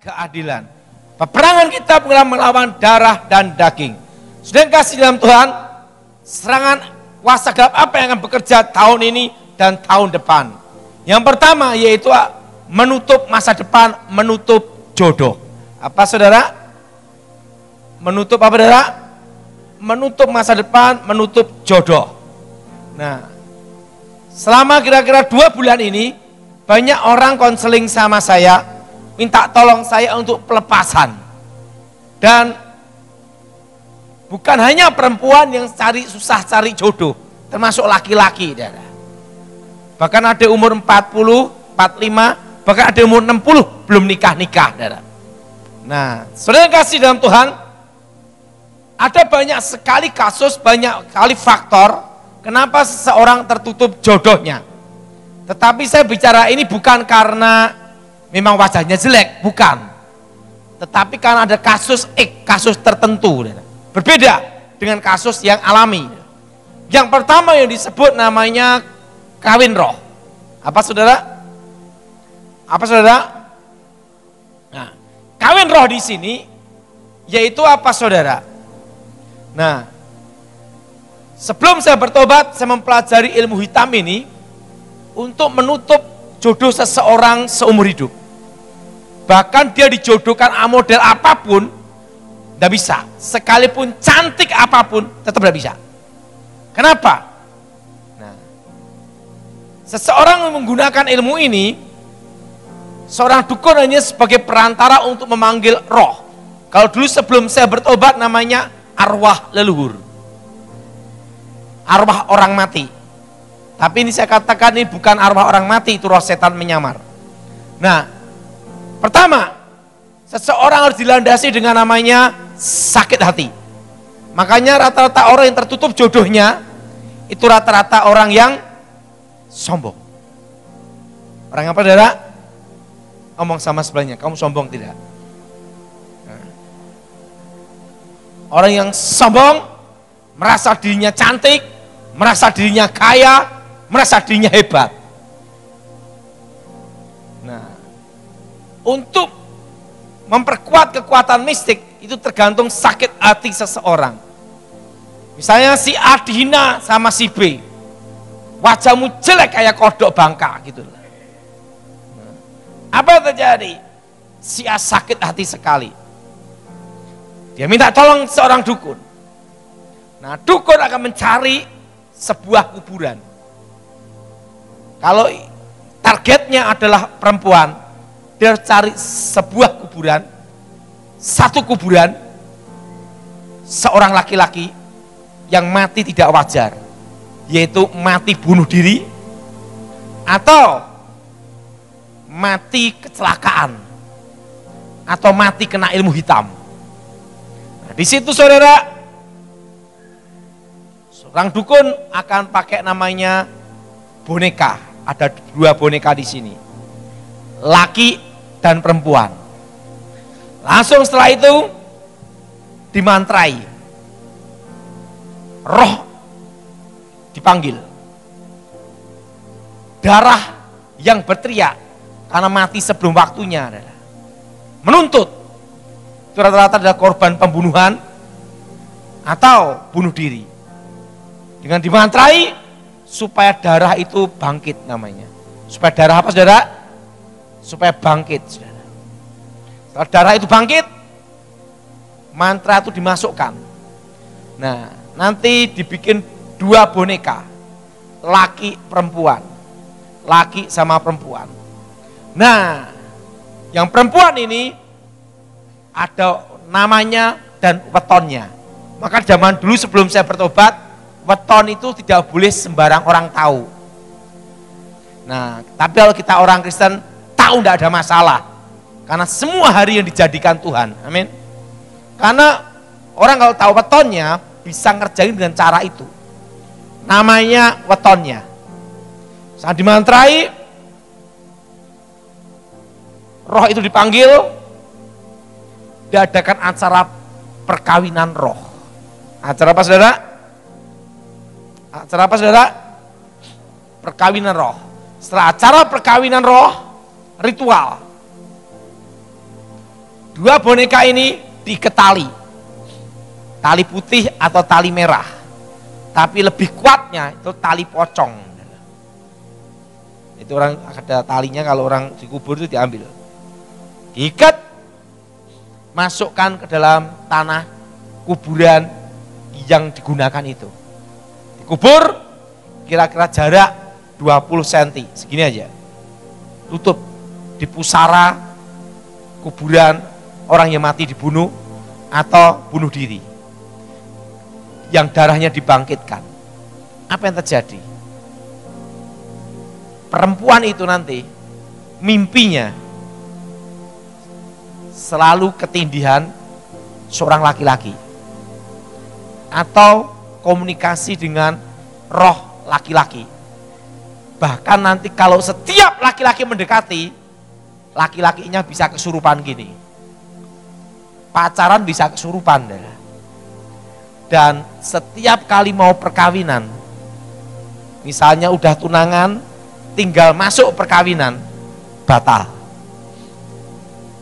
keadilan. Peperangan kita bukan melawan darah dan daging. Sudah kasih dalam Tuhan, serangan kuasa gelap apa yang akan bekerja tahun ini dan tahun depan. Yang pertama yaitu menutup masa depan, menutup jodoh. Apa saudara? Menutup apa saudara? Menutup masa depan, menutup jodoh. Nah, selama kira-kira 2 bulan ini, banyak orang konseling sama saya, minta tolong saya untuk pelepasan. Dan bukan hanya perempuan yang susah cari jodoh, termasuk laki-laki. Bahkan ada umur 40, 45, bahkan ada umur 60 belum nikah-nikah. Nah, saudara kasih dalam Tuhan, ada banyak sekali kasus, banyak sekali faktor kenapa seseorang tertutup jodohnya. Tetapi saya bicara ini bukan karena memang wajahnya jelek, bukan. Tetapi karena ada kasus kasus tertentu. Berbeda dengan kasus yang alami. Yang pertama yang disebut namanya kawin roh. Apa saudara? Apa saudara? Nah, kawin roh di sini yaitu apa saudara? Nah, sebelum saya bertobat, saya mempelajari ilmu hitam ini untuk menutup jodoh seseorang seumur hidup. Bahkan dia dijodohkan model apapun, tidak bisa. Sekalipun cantik apapun, tetap tidak bisa. Kenapa? Nah, seseorang menggunakan ilmu ini, seorang dukun hanya sebagai perantara untuk memanggil roh. Kalau dulu sebelum saya bertobat namanya arwah leluhur. Arwah orang mati. Tapi ini saya katakan ini bukan arwah orang mati, itu roh setan menyamar. Nah, pertama, seseorang harus dilandasi dengan namanya sakit hati. Makanya rata-rata orang yang tertutup jodohnya, itu rata-rata orang yang sombong. Orang apa saudara? Ngomong sama sebelahnya, kamu sombong tidak? Nah. Orang yang sombong, merasa dirinya cantik, merasa dirinya kaya, merasa dirinya hebat. Nah, untuk memperkuat kekuatan mistik itu tergantung sakit hati seseorang. Misalnya si A dihina sama si B, wajahmu jelek kayak kodok bangka gitu. Nah, apa yang terjadi? Si A sakit hati sekali. Dia minta tolong seorang dukun. Nah, dukun akan mencari sebuah kuburan. Kalau targetnya adalah perempuan, dia cari sebuah kuburan, satu kuburan, seorang laki-laki yang mati tidak wajar, yaitu mati bunuh diri, atau mati kecelakaan, atau mati kena ilmu hitam. Nah, di situ saudara, seorang dukun akan pakai namanya boneka. Ada 2 boneka di sini, laki dan perempuan. Langsung setelah itu dimantrai, roh dipanggil, darah yang berteriak karena mati sebelum waktunya menuntut. Itu rata-rata adalah korban pembunuhan atau bunuh diri. Dengan dimantrai supaya darah itu bangkit namanya. Supaya darah apa saudara? Supaya bangkit saudara. Setelah darah itu bangkit, mantra itu dimasukkan. Nah, nanti dibikin 2 boneka, laki perempuan, laki sama perempuan. Nah, yang perempuan ini ada namanya dan wetonnya. Maka zaman dulu sebelum saya bertobat, weton itu tidak boleh sembarang orang tahu. Nah, tapi kalau kita orang Kristen tahu tidak ada masalah. Karena semua hari yang dijadikan Tuhan. Amin. Karena orang kalau tahu wetonnya bisa ngerjain dengan cara itu. Namanya wetonnya. Saat dimantrai, roh itu dipanggil, diadakan acara perkawinan roh. Acara apa saudara? Acara apa saudara? Perkawinan roh. Setelah acara perkawinan roh, ritual. Dua boneka ini diikat tali putih atau tali merah, tapi lebih kuatnya itu tali pocong. Itu orang ada talinya, kalau orang dikubur itu diambil, diikat, masukkan ke dalam tanah kuburan yang digunakan itu, dikubur kira-kira jarak 20 cm, segini aja, tutup di pusara kuburan orang yang mati dibunuh atau bunuh diri, yang darahnya dibangkitkan. Apa yang terjadi? Perempuan itu nanti mimpinya selalu ketindihan seorang laki-laki atau komunikasi dengan roh laki-laki. Bahkan nanti kalau setiap laki-laki mendekati, laki-lakinya bisa kesurupan gini. Pacaran bisa kesurupan. Dan setiap kali mau perkawinan, misalnya udah tunangan, tinggal masuk perkawinan, batal.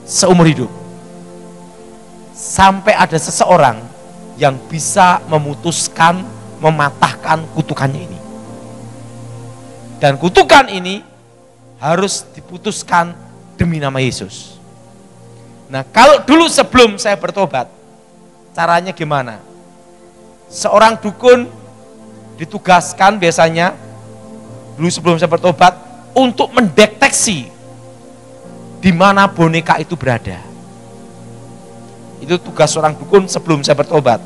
Seumur hidup. Sampai ada seseorang yang bisa memutuskan, mematahkan kutukannya ini. Dan kutukan ini harus diputuskan demi nama Yesus. Nah, kalau dulu sebelum saya bertobat, caranya gimana? Seorang dukun ditugaskan biasanya, dulu sebelum saya bertobat, untuk mendeteksi di mana boneka itu berada. Itu tugas seorang dukun sebelum saya bertobat,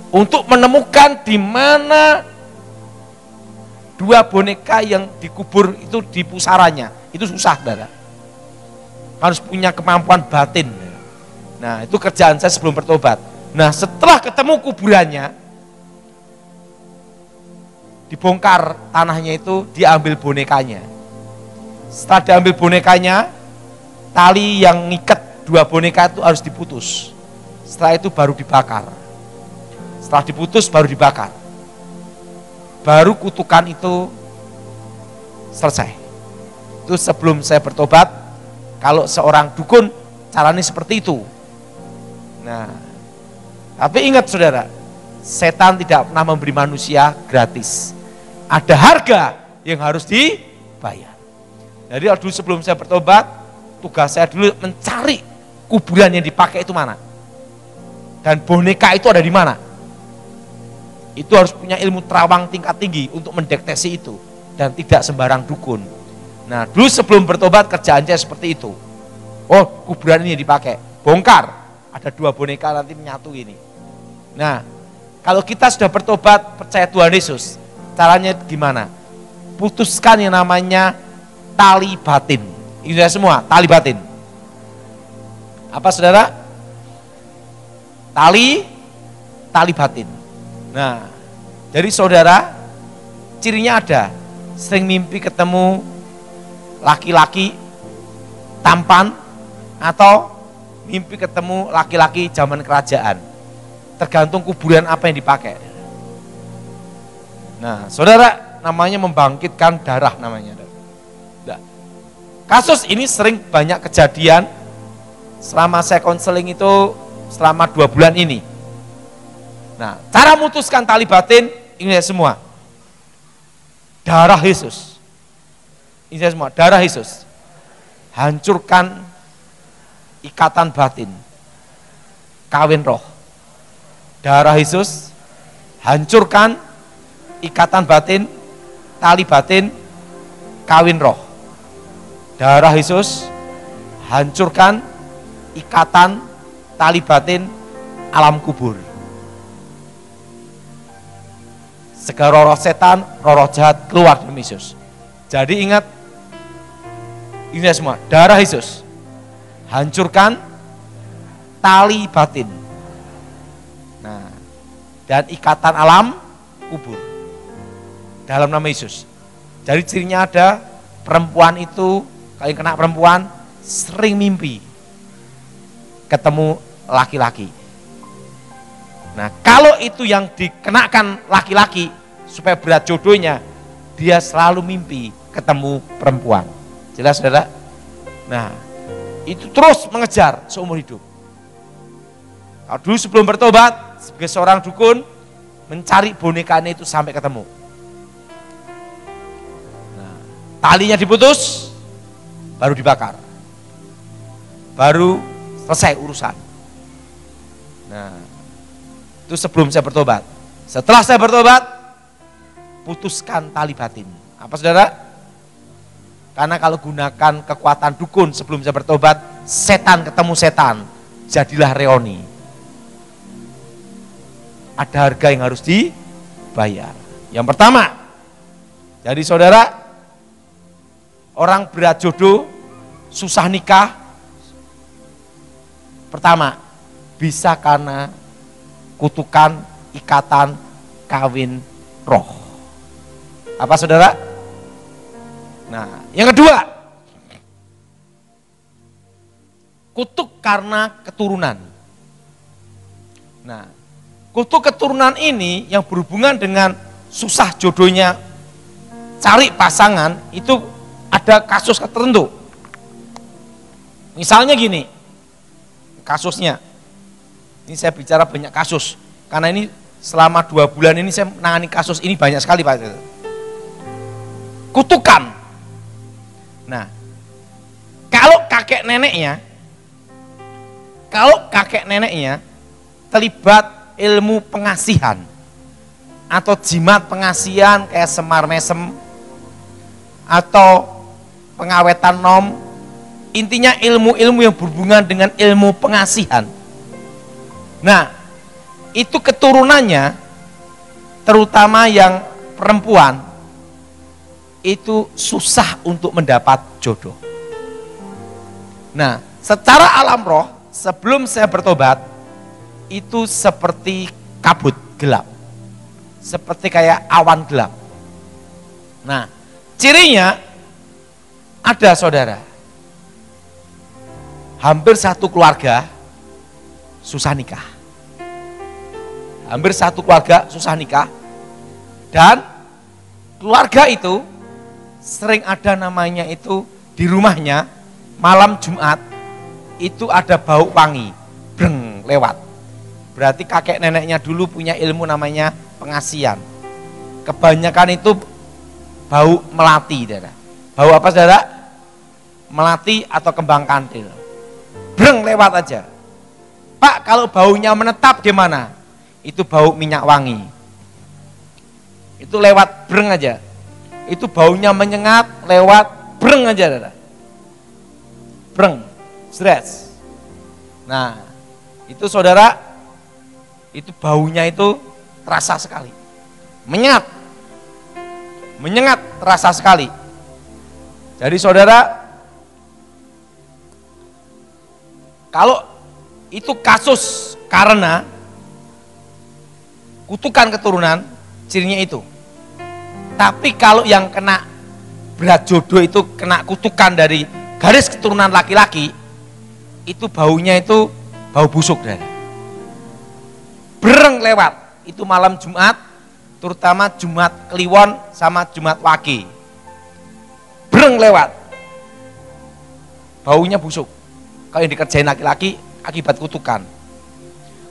untuk menemukan di mana dua boneka yang dikubur itu di pusaranya. Itu susah, saudara. Harus punya kemampuan batin. Nah, itu kerjaan saya sebelum bertobat. Nah, setelah ketemu kuburannya, dibongkar tanahnya itu, diambil bonekanya. Setelah diambil bonekanya, tali yang ngikat dua boneka itu harus diputus. Setelah itu baru dibakar. Setelah diputus baru dibakar. Baru kutukan itu selesai. Itu sebelum saya bertobat. Kalau seorang dukun caranya seperti itu. Nah, tapi ingat saudara, setan tidak pernah memberi manusia gratis. Ada harga yang harus dibayar. Jadi dulu sebelum saya bertobat, tugas saya dulu mencari kuburan yang dipakai itu mana. Dan boneka itu ada di mana. Itu harus punya ilmu terawang tingkat tinggi untuk mendeteksi itu. Dan tidak sembarang dukun. Nah, dulu sebelum bertobat kerjaan saya seperti itu. Oh, kuburan ini dipakai, bongkar. Ada dua boneka nanti menyatu ini. Nah, kalau kita sudah bertobat, percaya Tuhan Yesus, caranya gimana? Putuskan yang namanya tali batin. Ini semua, tali batin. Apa saudara? Tali batin. Nah, jadi saudara, cirinya ada. Sering mimpi ketemu laki-laki tampan, atau mimpi ketemu laki-laki zaman kerajaan. Tergantung kuburan apa yang dipakai. Nah, saudara, namanya membangkitkan darah namanya. Nah, kasus ini sering banyak kejadian selama saya konseling itu selama 2 bulan ini. Nah, cara memutuskan tali batin ini semua. Darah Yesus. Ini semua, darah Yesus. Hancurkan ikatan batin. Kawin roh. Darah Yesus hancurkan ikatan batin, tali batin, kawin roh. Darah Yesus hancurkan ikatan, tali batin, alam kubur. Segala roh setan, roh jahat keluar dari Yesus. Jadi ingat, ini semua, darah Yesus hancurkan tali batin. Nah, dan ikatan alam kubur dalam nama Yesus. Jadi cirinya ada, perempuan itu, kalau yang kena perempuan sering mimpi ketemu laki-laki. Nah, kalau itu yang dikenakan laki-laki supaya berat jodohnya, dia selalu mimpi ketemu perempuan. Jelas saudara? Nah, itu terus mengejar seumur hidup. Kalau dulu sebelum bertobat, sebagai seorang dukun, mencari bonekanya itu sampai ketemu. Nah, talinya diputus, baru dibakar. Baru selesai urusan. Nah, itu sebelum saya bertobat. Setelah saya bertobat, putuskan tali batin. Apa saudara? Karena kalau gunakan kekuatan dukun sebelum saya bertobat, setan ketemu setan, jadilah reoni. Ada harga yang harus dibayar. Yang pertama, jadi saudara, orang berat jodoh, susah nikah, pertama, bisa karena kutukan, ikatan, kawin roh. Apa saudara? Nah, yang kedua, kutuk karena keturunan. Nah, kutuk keturunan ini yang berhubungan dengan susah jodohnya, cari pasangan, itu ada kasus tertentu. Misalnya gini, kasusnya, ini saya bicara banyak kasus, karena ini selama 2 bulan ini saya menangani kasus ini banyak sekali Pak. Kutukan. Nah, kalau kakek neneknya terlibat ilmu pengasihan atau jimat pengasihan kayak semar mesem atau pengawetan nom, intinya ilmu-ilmu yang berhubungan dengan ilmu pengasihan. Nah, itu keturunannya, terutama yang perempuan, itu susah untuk mendapat jodoh. Nah, secara alam roh, sebelum saya bertobat, itu seperti kabut gelap, seperti kayak awan gelap. Nah, cirinya ada saudara, hampir satu keluarga susah nikah, hampir satu keluarga susah nikah, dan keluarga itu sering ada namanya itu di rumahnya malam Jumat itu ada bau wangi, breng lewat. Berarti kakek neneknya dulu punya ilmu namanya pengasihan. Kebanyakan itu bau melati, saudara. Bau apa saudara? Melati atau kembang kantil. Breng lewat aja. Pak, kalau baunya menetap gimana? Itu bau minyak wangi. Itu lewat breng aja. Itu baunya menyengat, lewat breng aja, saudara. Breng, stres. Nah, itu saudara, itu baunya itu terasa sekali, menyengat terasa sekali. Jadi saudara, kalau itu kasus karena kutukan keturunan, cirinya itu. Tapi kalau yang kena berat jodoh itu kena kutukan dari garis keturunan laki-laki, itu baunya itu bau busuk, saudara. Bereng lewat, itu malam Jumat, terutama Jumat Kliwon sama Jumat Wage. Bereng lewat, baunya busuk. Kalau yang dikerjain laki-laki akibat kutukan.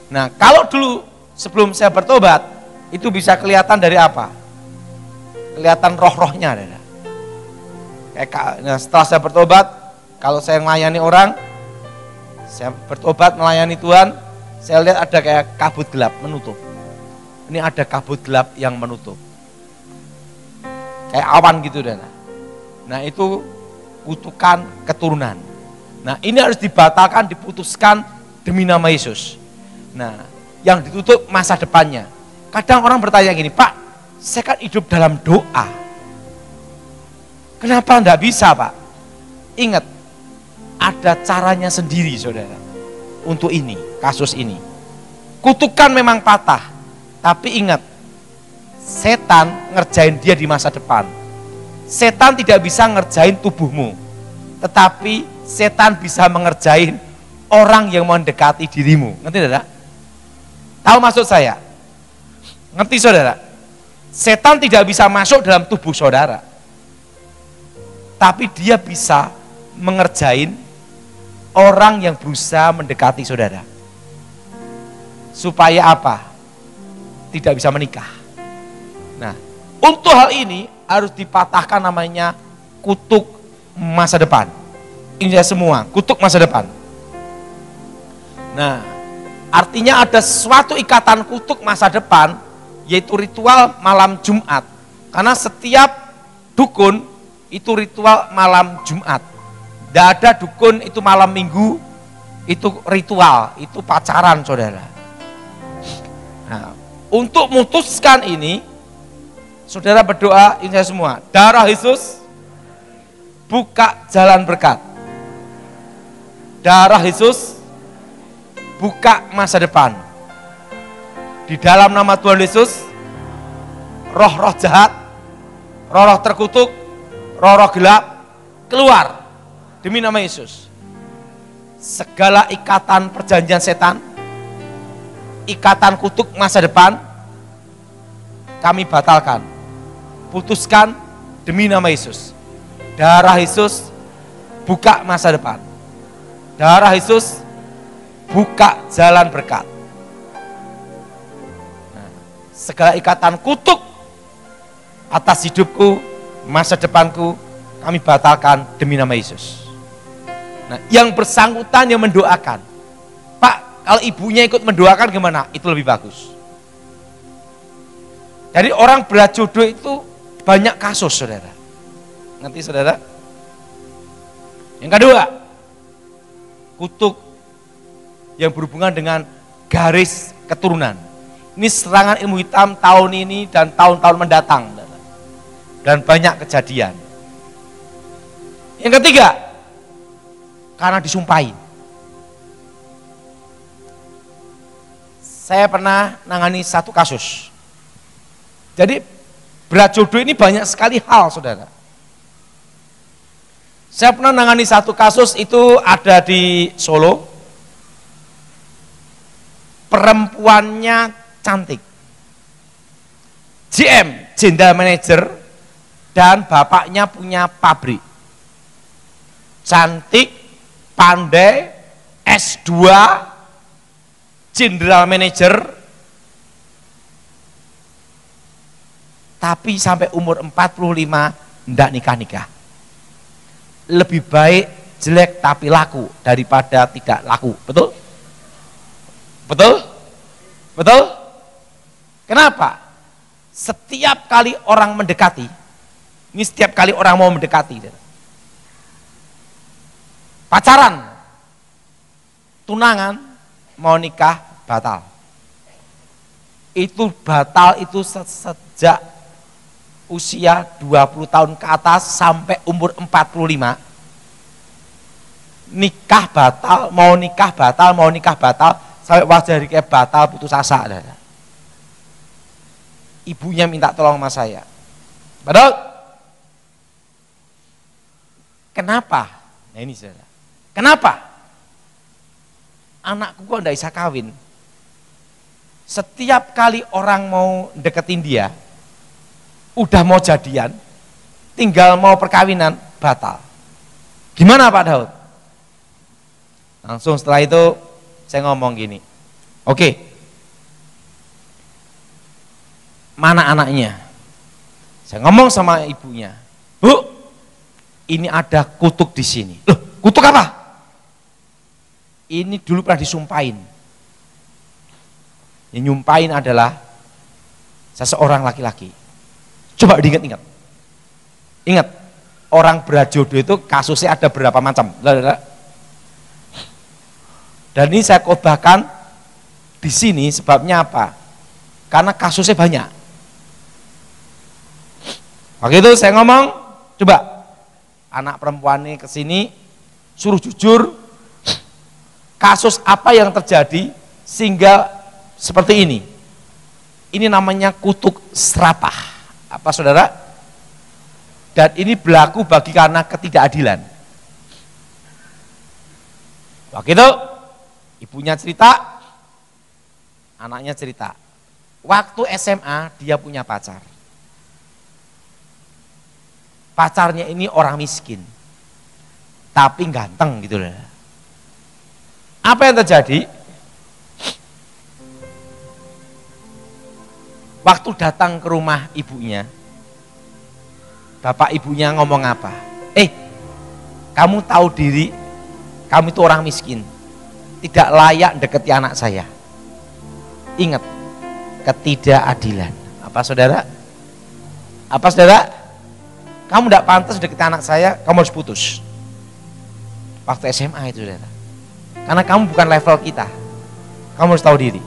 Nah, kalau dulu sebelum saya bertobat, itu bisa kelihatan dari apa? Kelihatan roh-rohnya. Nah, setelah saya bertobat, kalau saya melayani orang, saya bertobat melayani Tuhan, saya lihat ada kayak kabut gelap menutup. Ini ada kabut gelap yang menutup. Kayak awan gitu. Nah, itu kutukan keturunan. Nah, ini harus dibatalkan, diputuskan demi nama Yesus. Nah, yang ditutup masa depannya. Kadang orang bertanya gini, Pak, saya kan hidup dalam doa. Kenapa enggak bisa, Pak? Ingat, ada caranya sendiri, saudara. Untuk ini, kasus ini. Kutukan memang patah, tapi ingat, setan ngerjain dia di masa depan. Setan tidak bisa ngerjain tubuhmu, tetapi setan bisa mengerjain orang yang mendekati dirimu. Ngerti saudara? Tahu maksud saya? Ngerti saudara? Setan tidak bisa masuk dalam tubuh saudara, tapi dia bisa mengerjain orang yang berusaha mendekati saudara. supaya apa? Tidak bisa menikah. Nah, untuk hal ini harus dipatahkan namanya kutuk masa depan. Ini semua, kutuk masa depan. Nah, artinya ada suatu ikatan kutuk masa depan, yaitu ritual malam Jumat. Karena setiap dukun itu ritual malam Jumat. Tidak ada dukun itu malam Minggu, itu ritual, itu pacaran saudara. Nah, untuk memutuskan ini, saudara berdoa, ini saya semua, darah Yesus buka jalan berkat. Darah Yesus buka masa depan. Di dalam nama Tuhan Yesus, roh-roh jahat, roh-roh terkutuk, roh-roh gelap, keluar demi nama Yesus. Segala ikatan perjanjian setan, ikatan kutuk masa depan, kami batalkan, putuskan demi nama Yesus. Darah Yesus buka masa depan. Darah Yesus buka jalan berkat. Nah, segala ikatan kutuk atas hidupku, masa depanku, kami batalkan demi nama Yesus. Nah, yang bersangkutan yang mendoakan, Pak, kalau ibunya ikut mendoakan gimana? Itu lebih bagus. Jadi orang berat jodoh itu banyak kasus, saudara. Ngerti saudara? Yang kedua, kutuk yang berhubungan dengan garis keturunan. Ini serangan ilmu hitam tahun ini dan tahun-tahun mendatang. Dan banyak kejadian. Yang ketiga, karena disumpahin. Saya pernah nangani satu kasus. Jadi berat jodoh ini banyak sekali hal, saudara. Saya pernah nangani satu kasus, itu ada di Solo. Perempuannya cantik. GM, General Manager, dan bapaknya punya pabrik. Cantik, pandai, S2, General Manager, tapi sampai umur 45 tidak nikah-nikah. Lebih baik jelek tapi laku daripada tidak laku, betul? Betul? Betul? Kenapa? Setiap kali orang mendekati, ini setiap kali orang mau mendekati, pacaran, tunangan, mau nikah, batal. Itu batal itu sejak usia 20 tahun ke atas sampai umur 45. Nikah batal, mau nikah batal, mau nikah batal, sampai wajah kayak batal, putus asa. Ibunya minta tolong sama saya. Padahal kenapa? Nah ini saudara. Kenapa? Anakku kok enggak bisa kawin? Setiap kali orang mau deketin dia, udah mau jadian, tinggal mau perkawinan, batal. Gimana Pak Daud? Langsung setelah itu saya ngomong gini, oke, mana anaknya? Saya ngomong sama ibunya, Bu, ini ada kutuk di sini. Loh, kutuk apa? Ini dulu pernah disumpahin. Yang nyumpahin adalah seseorang laki-laki. Coba diingat-ingat. Ingat, orang berjodoh itu kasusnya ada berapa macam. Dan ini saya khotbahkan di sini sebabnya apa? Karena kasusnya banyak. Waktu itu saya ngomong, coba anak perempuan ini ke sini, suruh jujur, kasus apa yang terjadi sehingga seperti ini. Ini namanya kutuk serapah. Apa saudara? Dan ini berlaku bagi karena ketidakadilan. Waktu itu ibunya cerita, anaknya cerita. Waktu SMA dia punya pacar. Pacarnya ini orang miskin, tapi ganteng gitu loh. Apa yang terjadi? Waktu datang ke rumah ibunya, bapak ibunya ngomong apa? Kamu tahu diri, kamu itu orang miskin, tidak layak deketi anak saya. Ingat, ketidakadilan. Apa saudara? Apa saudara? Kamu tidak pantas deketi anak saya, kamu harus putus. Waktu SMA itu saudara. Karena kamu bukan level kita. Kamu harus tahu diri.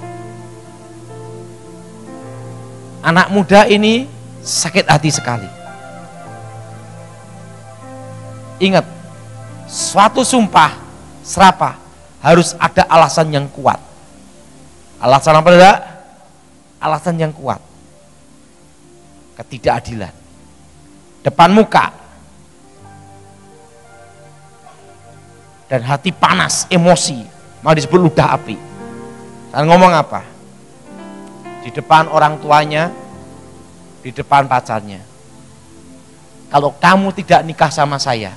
Anak muda ini sakit hati sekali. Ingat, suatu sumpah serapah harus ada alasan yang kuat. Alasan apa saudara? Alasan yang kuat. Ketidakadilan. Depan muka. Dan hati panas, emosi. Mau disebut ludah api. Dan ngomong apa? Di depan orang tuanya, di depan pacarnya. Kalau kamu tidak nikah sama saya,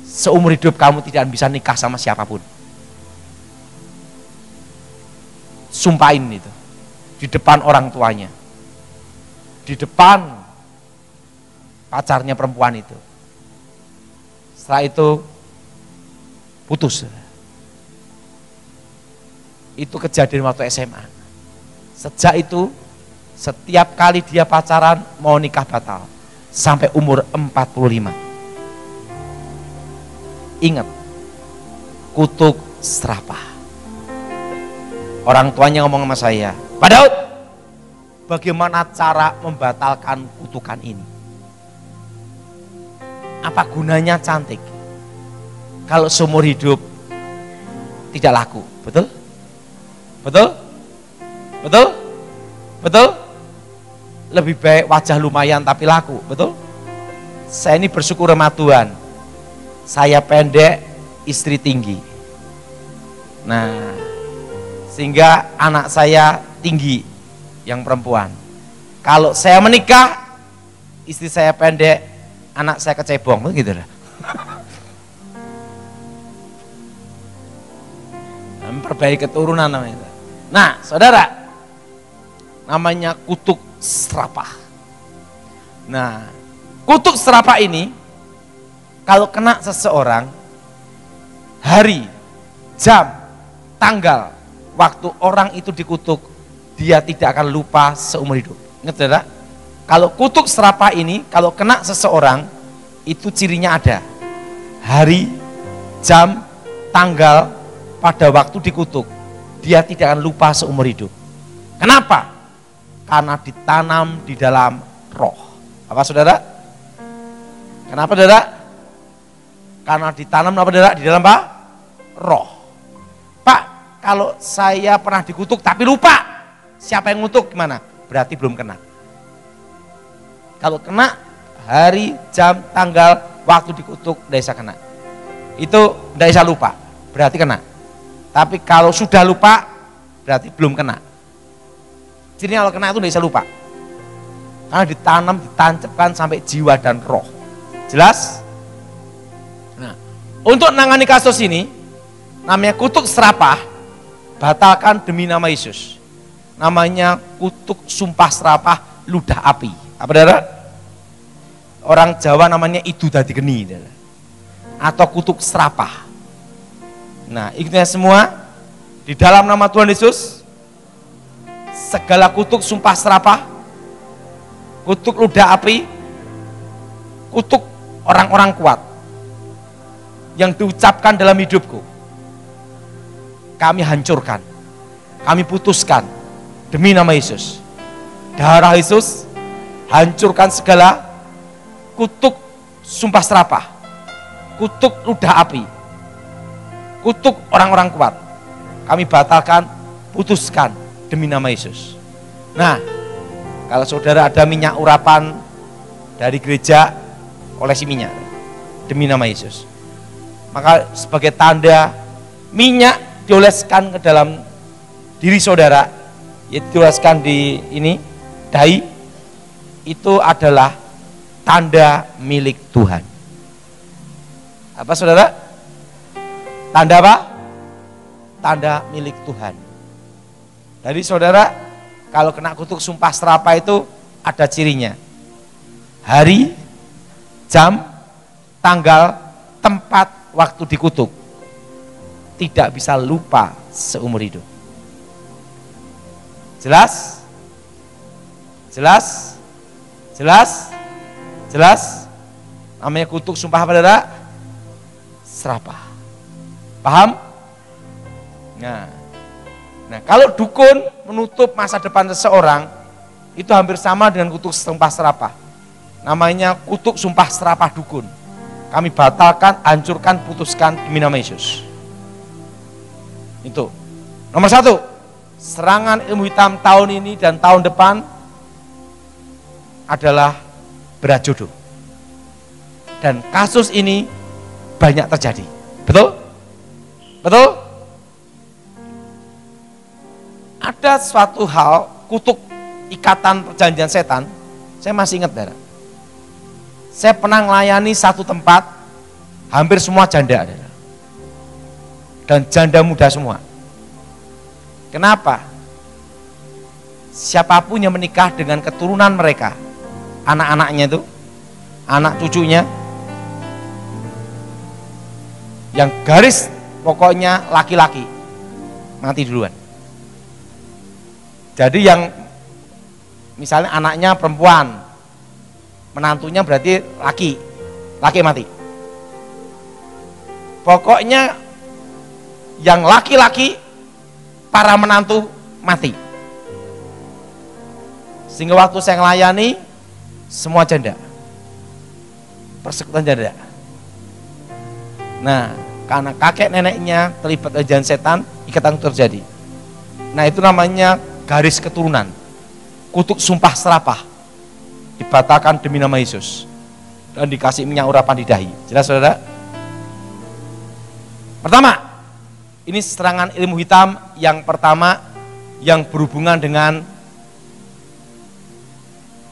seumur hidup kamu tidak bisa nikah sama siapapun. Sumpahin itu. Di depan orang tuanya. Di depan pacarnya perempuan itu. Setelah itu putus. Itu kejadian waktu SMA. Sejak itu setiap kali dia pacaran mau nikah batal sampai umur 45. Ingat, kutuk serapah. Orang tuanya ngomong sama saya, Pak Daud, bagaimana cara membatalkan kutukan ini? Apa gunanya cantik kalau seumur hidup tidak laku? Betul? Betul? Betul? Betul? Lebih baik wajah lumayan tapi laku, betul? Saya ini bersyukur sama Tuhan. Saya pendek, istri tinggi. Nah, sehingga anak saya tinggi, yang perempuan. Kalau saya menikah, istri saya pendek, anak saya kecebong, gitu lah. Memperbaiki keturunan namanya. Nah, saudara, namanya kutuk serapah. Nah, kutuk serapah ini kalau kena seseorang, hari, jam, tanggal, waktu orang itu dikutuk, dia tidak akan lupa seumur hidup. Ingat saudara, kalau kutuk serapah ini kalau kena seseorang, itu cirinya ada. Hari, jam, tanggal, pada waktu dikutuk, dia tidak akan lupa seumur hidup. Kenapa? Karena ditanam di dalam roh. Apa saudara? Kenapa saudara? Karena ditanam apa saudara? Di dalam apa? Roh. Pak, kalau saya pernah dikutuk tapi lupa siapa yang ngutuk, gimana? Berarti belum kena. Kalau kena hari, jam, tanggal, waktu dikutuk, tidak bisa kena. Itu tidak bisa lupa, berarti kena. Tapi kalau sudah lupa, berarti belum kena. Jadi kalau kena itu tidak bisa lupa. Karena ditanam, ditancapkan sampai jiwa dan roh. Jelas? Nah, untuk menangani kasus ini, namanya kutuk serapah, batalkan demi nama Yesus. Namanya kutuk sumpah serapah ludah api. Apa saudara? Orang Jawa namanya itu dadi geni. Atau kutuk serapah. Nah, intinya semua, di dalam nama Tuhan Yesus, segala kutuk sumpah serapah, kutuk ludah api, kutuk orang-orang kuat yang diucapkan dalam hidupku, kami hancurkan, kami putuskan demi nama Yesus. Darah Yesus hancurkan segala kutuk sumpah serapah, kutuk ludah api, kutuk orang-orang kuat. Kami batalkan, putuskan demi nama Yesus. Nah, kalau saudara ada minyak urapan dari gereja, olesi minyak demi nama Yesus. Maka sebagai tanda minyak dioleskan ke dalam diri saudara, yaitu dioleskan di ini dahi, itu adalah tanda milik Tuhan. Apa saudara? Tanda apa? Tanda milik Tuhan. Jadi saudara, kalau kena kutuk sumpah serapah itu ada cirinya. Hari, jam, tanggal, tempat, waktu dikutuk. Tidak bisa lupa seumur hidup. Jelas? Jelas? Jelas? Jelas? Namanya kutuk sumpah apa, saudara? Serapah. Paham? Nah, kalau dukun menutup masa depan seseorang, itu hampir sama dengan kutuk sumpah serapah. Namanya kutuk sumpah serapah dukun. Kami batalkan, hancurkan, putuskan demi nama Yesus. Itu. Nomor 1, serangan ilmu hitam tahun ini dan tahun depan adalah berat jodoh. Dan kasus ini banyak terjadi. Betul? Betul? Ada suatu hal, kutuk ikatan perjanjian setan, saya masih ingat, saudara. Saya pernah melayani satu tempat, hampir semua janda, saudara. Dan janda muda semua. Kenapa? Siapapun yang menikah dengan keturunan mereka, anak-anaknya itu, anak cucunya, yang garis pokoknya laki-laki, mati duluan. Jadi yang misalnya anaknya perempuan, menantunya berarti laki mati. Pokoknya yang laki-laki, para menantu mati. Sehingga waktu saya melayani, semua janda, persekutuan janda. Nah, karena kakek neneknya terlibat ajaran setan, ikatan terjadi. Nah, itu namanya garis keturunan, kutuk sumpah serapah, dibatalkan demi nama Yesus, dan dikasih minyak urapan di dahi. Jelas, saudara? Pertama, ini serangan ilmu hitam yang pertama, yang berhubungan dengan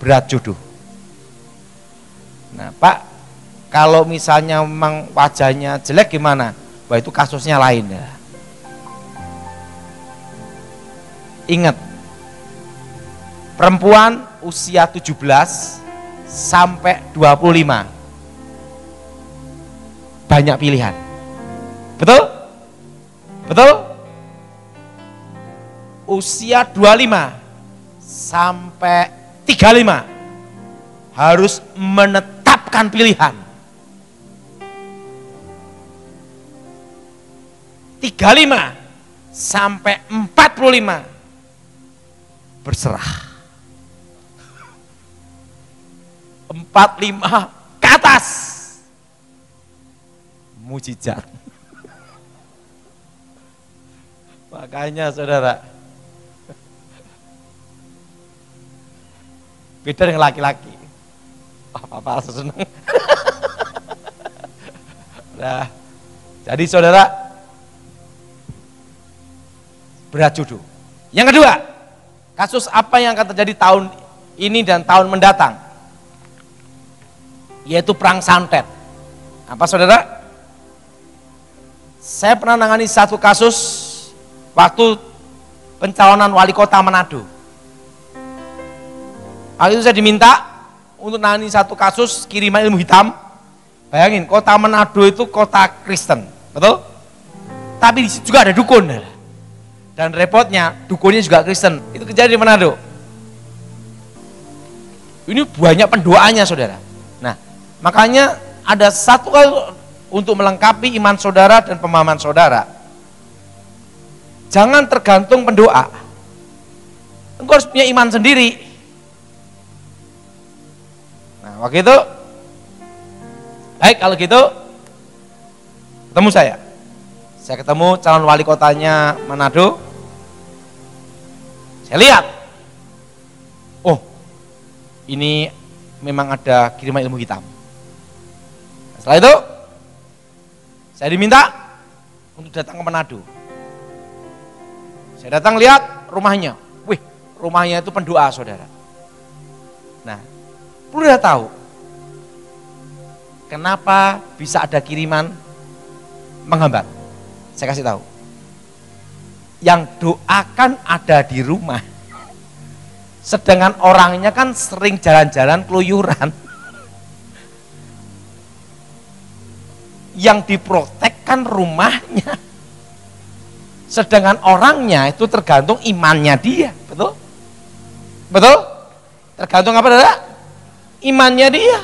berat jodoh. Nah, Pak, kalau misalnya memang wajahnya jelek gimana? Wah, itu kasusnya lain ya. Ingat, perempuan usia 17 sampai 25 banyak pilihan. Betul? Betul? Usia 25 sampai 35 harus menetapkan pilihan. 35 sampai 45 berserah. 45 ke atas mujizat. Makanya, saudara, beda dengan laki-laki. Papa seneng. Nah, jadi saudara, berat jodoh. Yang kedua, kasus apa yang akan terjadi tahun ini dan tahun mendatang? Yaitu perang santet. Apa, saudara? Saya pernah menangani satu kasus waktu pencalonan wali kota Manado. Waktu itu saya diminta untuk menangani satu kasus kiriman ilmu hitam. Bayangin, kota Manado itu kota Kristen, betul? Tapi di situ juga ada dukun. Dan repotnya, dukunnya juga Kristen. Itu kejadian di Manado. Ini banyak pendoanya, saudara. Nah, makanya ada satu hal untuk melengkapi iman saudara dan pemahaman saudara. Jangan tergantung pendoa. Engkau harus punya iman sendiri. Nah, waktu itu, baik kalau gitu, ketemu saya. Saya ketemu calon wali kotanya Manado. Saya lihat, oh, ini memang ada kiriman ilmu hitam. Setelah itu, saya diminta untuk datang ke Manado. Saya datang lihat rumahnya. Wih, rumahnya itu pendoa, saudara. Nah, perlu dia tahu kenapa bisa ada kiriman menghambat. Saya kasih tahu. Yang doakan ada di rumah, Sedangkan orangnya kan sering jalan-jalan keluyuran. Yang diprotek kan rumahnya. Sedangkan orangnya itu tergantung imannya dia, betul? Betul? Tergantung apa, saudara? Imannya dia.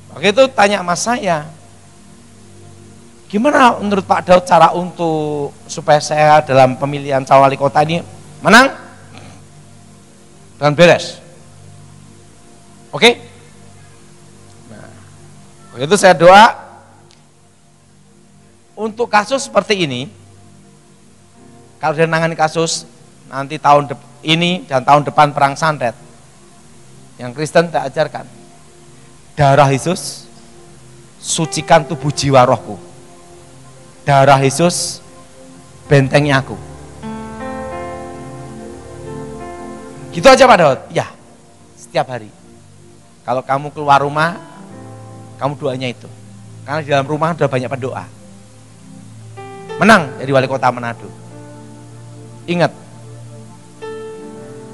Waktu itu tanya sama saya, gimana menurut Pak Daud cara untuk supaya saya dalam pemilihan calon wali kota ini menang dan beres? Oke? Nah, waktu itu saya doa untuk kasus seperti ini. Kalau dia nangani kasus nanti tahun ini dan tahun depan perang santet, yang Kristen tak ajarkan, darah Yesus sucikan tubuh jiwa rohku, darah Yesus bentengi aku. Gitu aja Pak Daud. Ya, setiap hari kalau kamu keluar rumah, kamu doanya itu, karena di dalam rumah sudah banyak pendoa. Menang jadi wali kota Manado. Ingat,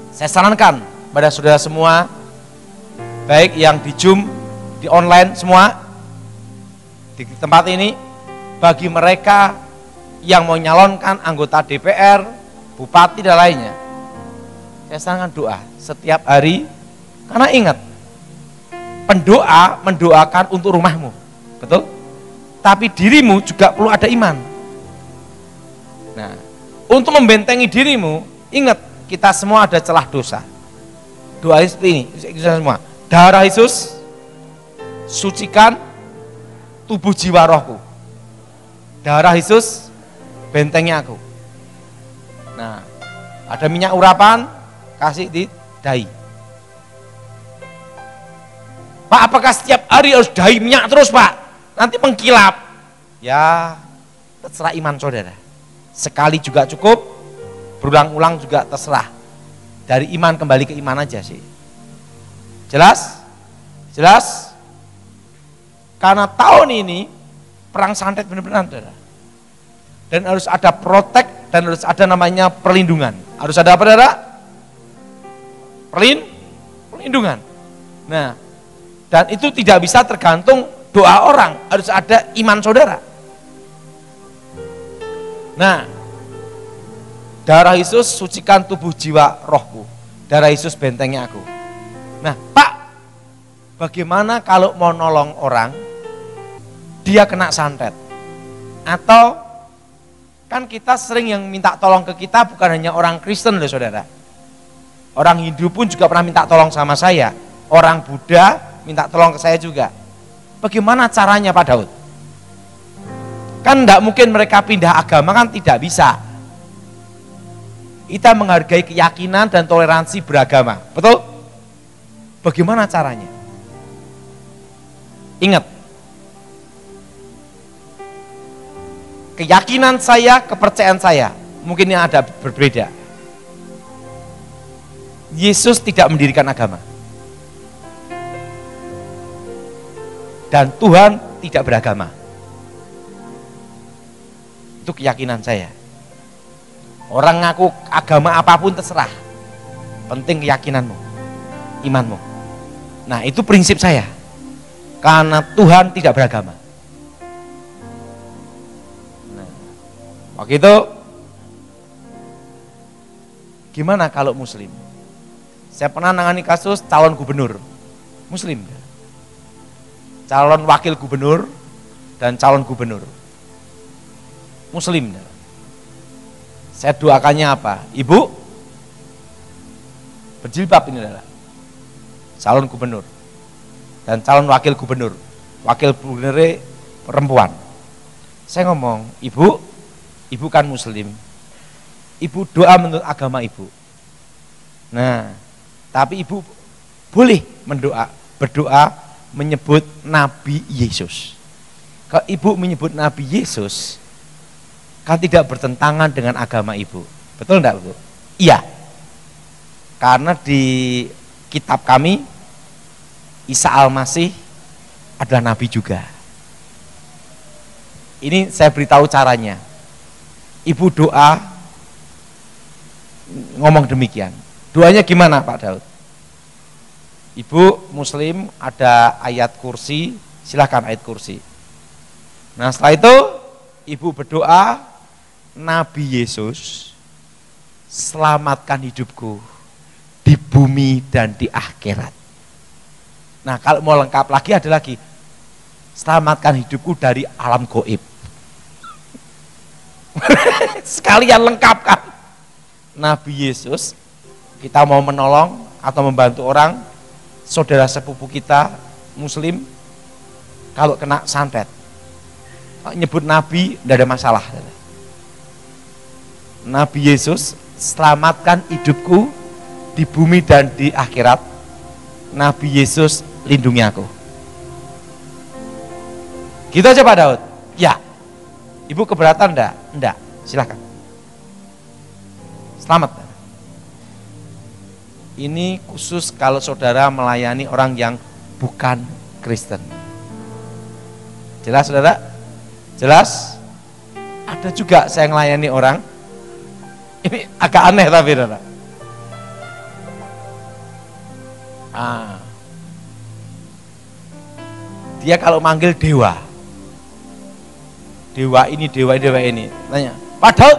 saya sarankan pada saudara semua, baik yang di Zoom, di online semua, di tempat ini, bagi mereka yang mau nyalonkan anggota DPR, bupati dan lainnya, saya sarankan doa setiap hari, karena ingat, pendoa mendoakan untuk rumahmu, betul? Tapi dirimu juga perlu ada iman. Nah, untuk membentengi dirimu, ingat kita semua ada celah dosa. Doa seperti ini, kita semua. Darah Yesus sucikan tubuh jiwa rohku. Darah Yesus bentengi aku. Nah, ada minyak urapan, kasih di dahi. Pak, apakah setiap hari harus dahi minyak terus, Pak? Nanti mengkilap. Ya, terserah iman saudara. Sekali juga cukup, berulang-ulang juga terserah. Dari iman kembali ke iman aja sih. Jelas? Jelas? Karena tahun ini perang santet benar-benar, saudara. Dan harus ada protek dan harus ada namanya perlindungan. Harus ada apa, saudara? Perlindungan. Nah, dan itu tidak bisa tergantung doa orang, harus ada iman saudara. Nah, darah Yesus sucikan tubuh jiwa rohku, darah Yesus bentengi aku. Nah, Pak, bagaimana kalau mau nolong orang, dia kena santet? Atau, kan kita sering yang minta tolong ke kita bukan hanya orang Kristen loh saudara. Orang Hindu pun juga pernah minta tolong sama saya. Orang Buddha minta tolong ke saya juga. Bagaimana caranya Pak Daud? Kan tidak mungkin mereka pindah agama, kan tidak bisa. Kita menghargai keyakinan dan toleransi beragama, betul? Bagaimana caranya? Ingat, keyakinan saya, kepercayaan saya, mungkin yang ada berbeda. Yesus tidak mendirikan agama. Dan Tuhan tidak beragama. Itu keyakinan saya. Orang ngaku agama apapun terserah. Penting keyakinanmu, imanmu. Nah, itu prinsip saya. Karena Tuhan tidak beragama. Nah, waktu itu gimana kalau muslim? Saya pernah nangani kasus calon gubernur muslim, calon wakil gubernur dan calon gubernur muslim. Saya doakannya apa? Ibu berjilbab, ini adalah calon gubernur dan calon wakil gubernur. Wakil gubernurnya perempuan. Saya ngomong, ibu kan muslim, ibu doa menurut agama ibu. Nah, tapi ibu boleh berdoa menyebut Nabi Yesus. Kalau ibu menyebut Nabi Yesus, kan tidak bertentangan dengan agama ibu. Betul enggak, Bu? Iya. Karena di kitab kami, Isa Al-Masih adalah Nabi juga. Ini saya beritahu caranya. Ibu doa, ngomong demikian. Doanya gimana Pak Daud? Ibu Muslim ada ayat kursi, silahkan ayat kursi. Nah setelah itu ibu berdoa, Nabi Yesus selamatkan hidupku di bumi dan di akhirat. Nah kalau mau lengkap lagi ada lagi, selamatkan hidupku dari alam gaib. Sekalian lengkapkan. Nabi Yesus, kita mau menolong atau membantu orang, saudara sepupu kita Muslim, kalau kena santet, nyebut Nabi tidak ada masalah. Nabi Yesus selamatkan hidupku di bumi dan di akhirat. Nabi Yesus lindungi aku. Gitu aja Pak Daud? Ya. Ibu keberatan enggak? Enggak. Silakan. Selamat. Ini khusus kalau saudara melayani orang yang bukan Kristen. Jelas saudara? Jelas? Ada juga saya melayani orang. Ini agak aneh tapi saudara. Dia kalau manggil dewa. Dewa ini, dewa ini. Tanya, Pak Daud,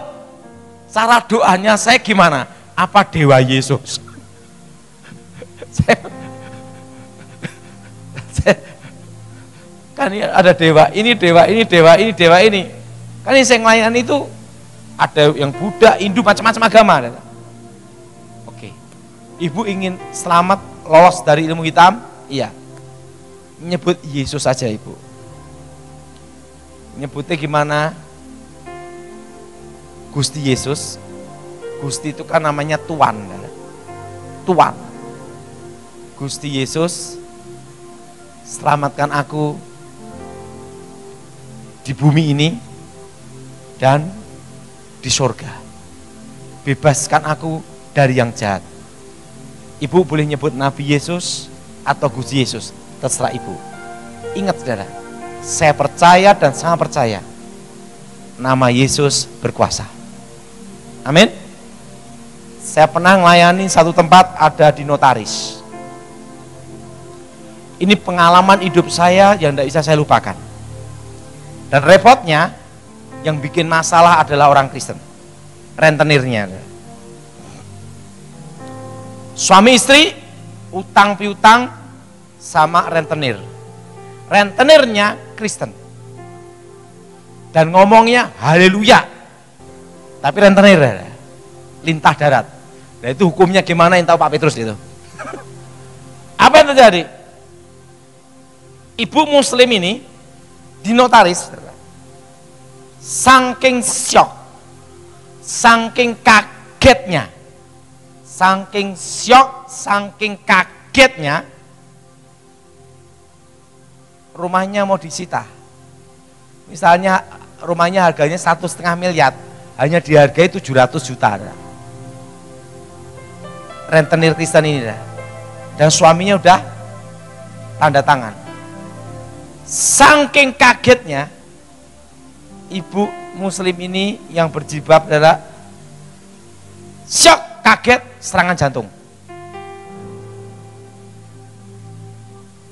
cara doanya saya gimana? Apa dewa Yesus? Kan ada dewa ini, dewa ini, dewa ini, dewa ini. Kan yang saya melayani itu ada yang Buddha, Hindu, macam-macam agama. Oke. Ibu ingin selamat lolos dari ilmu hitam? Iya. Menyebut Yesus saja ibu. Nyebutnya gimana? Gusti Yesus. Gusti itu kan namanya Tuan. Tuan. Gusti Yesus, selamatkan aku di bumi ini dan di surga. Bebaskan aku dari yang jahat. Ibu boleh nyebut Nabi Yesus atau Gusti Yesus, terserah ibu. Ingat saudara, saya percaya dan sangat percaya nama Yesus berkuasa. Amin. Saya pernah melayani satu tempat ada di notaris. Ini pengalaman hidup saya yang tidak bisa saya lupakan. Dan repotnya yang bikin masalah adalah orang Kristen, rentenirnya. Suami istri utang piutang sama rentenir. Rentenirnya Kristen. Dan ngomongnya haleluya. Tapi rentenir lintah darat. Nah itu hukumnya gimana yang tahu Pak Petrus itu. Apa yang terjadi? Ibu Muslim ini di notaris, saking syok, saking kagetnya, saking syok, saking kagetnya, rumahnya mau disita. Misalnya rumahnya harganya 1,5 miliar, hanya dihargai 700 juta. Rentenir Kristen ini dan suaminya udah tanda tangan. Saking kagetnya, ibu Muslim ini yang berjilbab adalah syok, kaget, serangan jantung.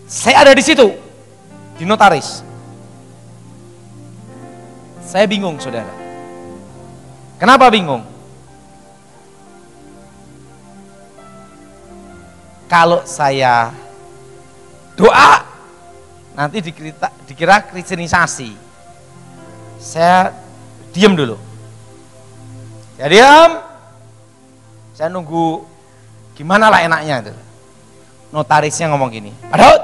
Saya ada di situ, di notaris. Saya bingung saudara. Kenapa bingung? Kalau saya doa, nanti dikira kristenisasi. Saya diam dulu. Saya diam. Saya nunggu gimana lah enaknya itu. Notarisnya ngomong gini, Pak Daud,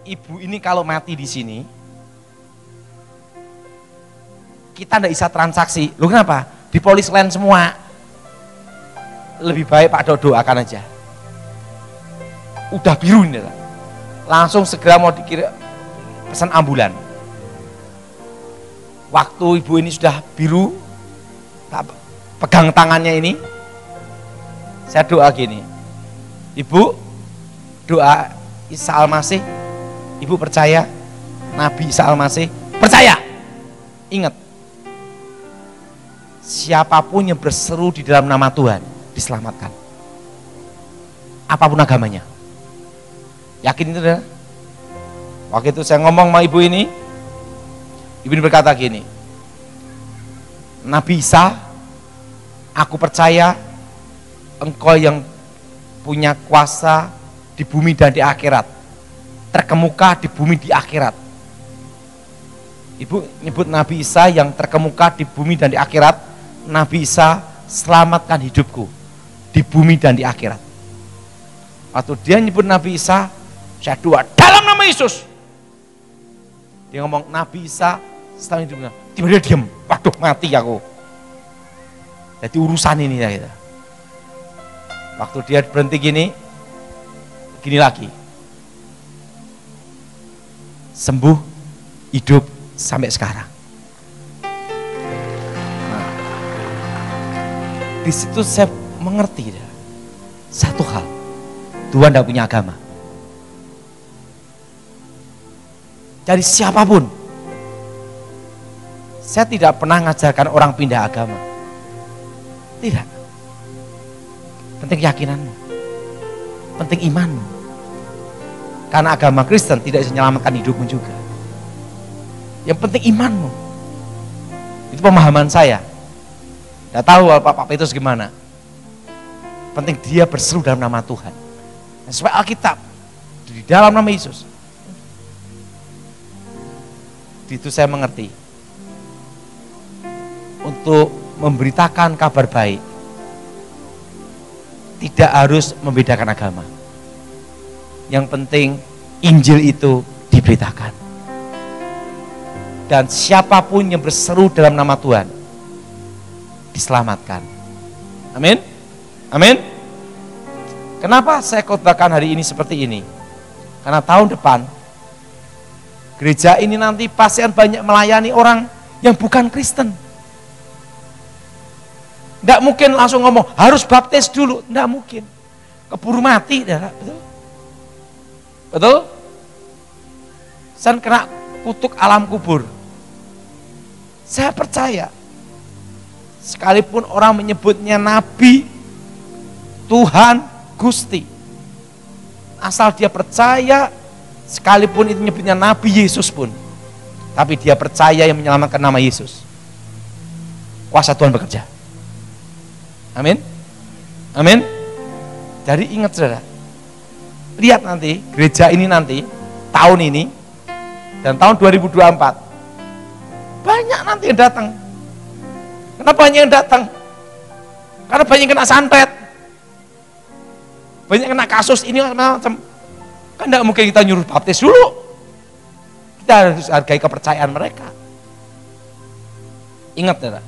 ibu ini kalau mati di sini, kita ndak bisa transaksi. Loh kenapa? Di polis lain semua. Lebih baik Pak Daud doakan aja. Udah biru ini lah. Langsung segera mau dikirim pesan ambulan. Waktu ibu ini sudah biru, tak pegang tangannya ini, saya doa gini, ibu doa Isa Al-Masih, ibu percaya Nabi Isa Al-Masih, percaya. Ingat, siapapun yang berseru di dalam nama Tuhan diselamatkan. apapun agamanya. Yakin itu saudara? Waktu itu saya ngomong sama ibu ini berkata gini, Nabi Isa, aku percaya engkau yang punya kuasa di bumi dan di akhirat, terkemuka di bumi di akhirat. Ibu nyebut Nabi Isa yang terkemuka di bumi dan di akhirat. Nabi Isa, selamatkan hidupku di bumi dan di akhirat. Waktu dia nyebut Nabi Isa, saya doa dalam nama Yesus. Dia ngomong Nabi Isa selamat hidupnya, tiba-tiba diam. Waduh, mati aku. Jadi urusan ini ya kita. Waktu dia berhenti gini lagi. Sembuh, hidup sampai sekarang. Nah, di situ saya mengerti satu hal, Tuhan tidak punya agama. Jadi siapapun, saya tidak pernah mengajarkan orang pindah agama. Tidak. Penting keyakinanmu, penting imanmu. Karena agama Kristen tidak bisa menyelamatkan hidupmu juga. Yang penting imanmu. Itu pemahaman saya. Tidak tahu Pak Petrus gimana. Penting dia berseru dalam nama Tuhan. Nah, supaya Alkitab di dalam nama Yesus. Itu saya mengerti. Untuk memberitakan kabar baik, tidak harus membedakan agama. Yang penting Injil itu diberitakan. Dan siapapun yang berseru dalam nama Tuhan diselamatkan. Amin. Amin. Kenapa saya khotbahkan hari ini seperti ini? Karena tahun depan gereja ini nanti pasti akan banyak melayani orang yang bukan Kristen. Tidak mungkin langsung ngomong harus baptis dulu, tidak mungkin. Keburu mati, betul? Betul? Saya kena kutuk alam kubur. Saya percaya, sekalipun orang menyebutnya Nabi, Tuhan, Gusti, asal dia percaya, sekalipun itu menyebutnya Nabi Yesus pun, tapi dia percaya yang menyelamatkan nama Yesus, kuasa Tuhan bekerja. Amin. Amin. Jadi ingat saudara, lihat nanti gereja ini nanti tahun ini dan tahun 2024 banyak nanti yang datang. Kenapa banyak yang datang? Karena banyak yang kena santet, banyak yang kena kasus ini macam. Kan tidak mungkin kita nyuruh baptis dulu. Kita harus hargai kepercayaan mereka. Ingat saudara,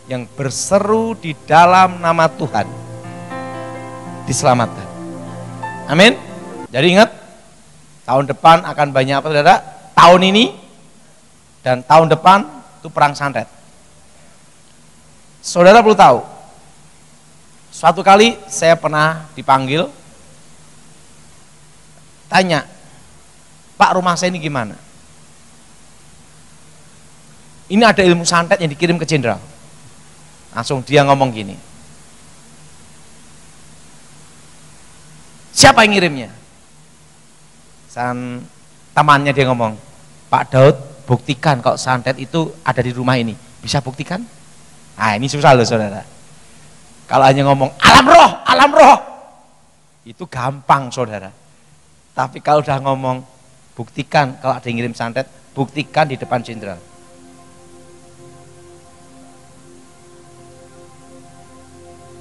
yang berseru di dalam nama Tuhan diselamatkan. Amin. Jadi ingat, tahun depan akan banyak apa saudara? Tahun ini dan tahun depan itu perang santet. Saudara perlu tahu, suatu kali saya pernah dipanggil, tanya, Pak, rumah saya ini gimana? Ini ada ilmu santet yang dikirim ke jenderal. Langsung dia ngomong gini, siapa yang ngirimnya? Temannya dia ngomong, Pak Daud, buktikan kalau santet itu ada di rumah ini. Bisa buktikan? Nah ini susah loh saudara. Kalau hanya ngomong alam roh, itu gampang saudara. Tapi kalau udah ngomong, buktikan kalau ada yang ngirim santet, buktikan di depan jenderal.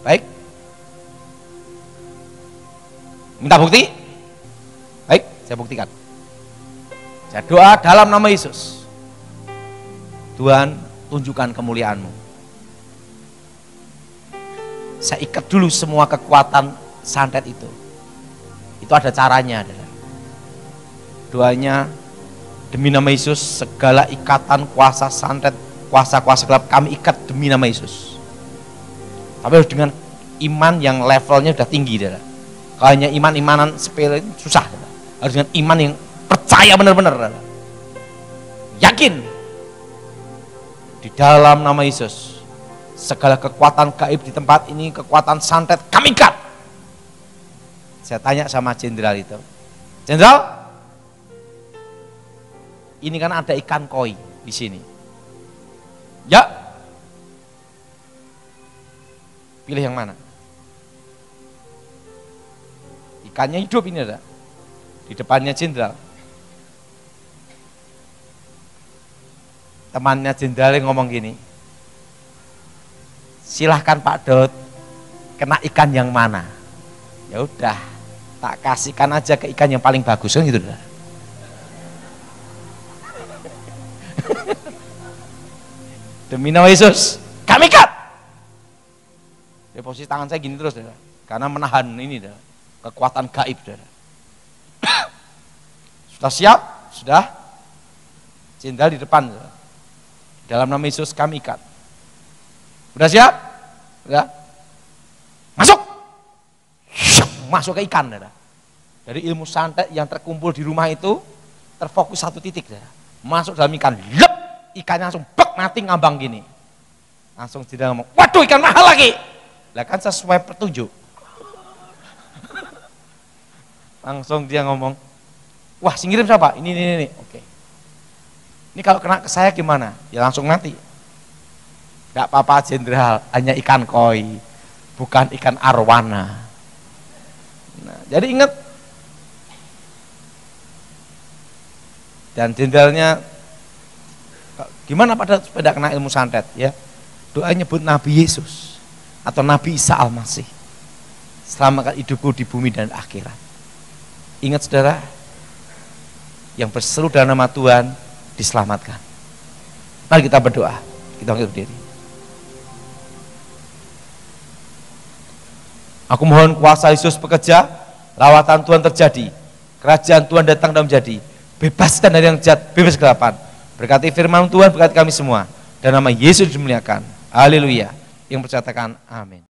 Baik, minta bukti? Baik, saya buktikan. Saya doa dalam nama Yesus, Tuhan tunjukkan kemuliaan-Mu. Saya ikat dulu semua kekuatan santet itu. Itu ada caranya. Doanya, demi nama Yesus, segala ikatan kuasa santet, kuasa-kuasa gelap kami ikat demi nama Yesus. Tapi harus dengan iman yang levelnya sudah tinggi. Kalau hanya iman-imanan sepele susah. Harus dengan iman yang percaya benar-benar. Yakin. Di dalam nama Yesus, segala kekuatan gaib di tempat ini, kekuatan santet kami ikat. Saya tanya sama jenderal itu, jenderal, ini kan ada ikan koi di sini. Ya, pilih yang mana? Ikannya hidup ini ada di depannya jenderal. Temannya jenderal ngomong gini, silahkan Pak Daud, kena ikan yang mana? Ya udah, tak kasihkan aja ke ikan yang paling bagus kan gitu. Demi nama Yesus, kami ikat. Ya, posisi tangan saya gini terus, karena menahan ini, kekuatan gaib. Sudah siap? Sudah. Jenderal di depan. Dalam nama Yesus kami ikat. Sudah siap? Sudah. Masuk. Masuk ke ikan. Dari ilmu santet yang terkumpul di rumah itu terfokus satu titik. Masuk dalam ikan. Lep. Ikannya langsung bek mati ngambang gini. Langsung jenderal ngomong, waduh ikan mahal lagi. Lah kan sesuai petunjuk. Langsung dia ngomong, wah si ngirim siapa? Ini. Oke. Ini kalau kena ke saya gimana? Ya langsung mati. Gak apa-apa jenderal, hanya ikan koi, bukan ikan arwana. Nah, jadi ingat. Dan jenderalnya, gimana pada sepeda kena ilmu santet? Ya, doa nyebut Nabi Yesus atau Nabi Isa Al-Masih. Selamatkan hidupku di bumi dan akhirat. Ingat saudara, yang berseru dalam nama Tuhan diselamatkan. Mari kita berdoa, kita berdiri. Aku mohon kuasa Yesus bekerja, lawatan Tuhan terjadi, kerajaan Tuhan datang dan menjadi, bebaskan dari yang jahat, bebas kegelapan. Berkati firman Tuhan, berkati kami semua. Dan nama Yesus dimuliakan. Haleluya. Yang percatakan amin.